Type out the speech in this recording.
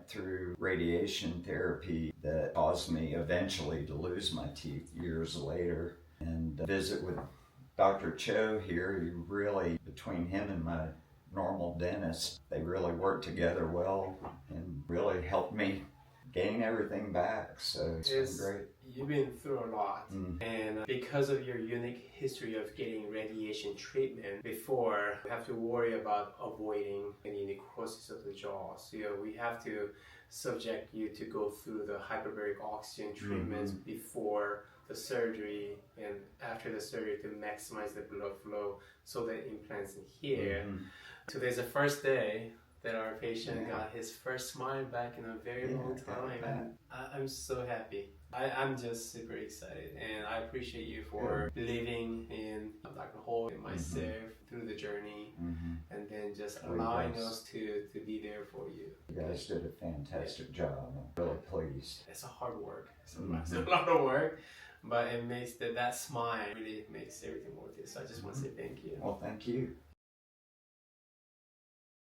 went through radiation therapy that caused me eventually to lose my teeth years later. And visit with Dr. Cho here, he really, between him and my normal dentist, they really worked together well and really helped me gain everything back. So it's been great. You've been through a lot, and because of your unique history of getting radiation treatment before, we have to worry about avoiding any necrosis of the jaw. So we have to subject you to go through the hyperbaric oxygen treatments before the surgery and after the surgery to maximize the blood flow so the implants in here. Today's the first day that our patient got his first smile back in a very long time, and I'm so happy. I'm just super excited, and I appreciate you for believing in Dr. Holt and myself through the journey, and then just allowing us to be there for you. You guys did a fantastic job. I'm really pleased. It's a hard work. It's a lot of work, but it makes that smile really makes everything worth it. So I just want to say thank you. Well, thank you.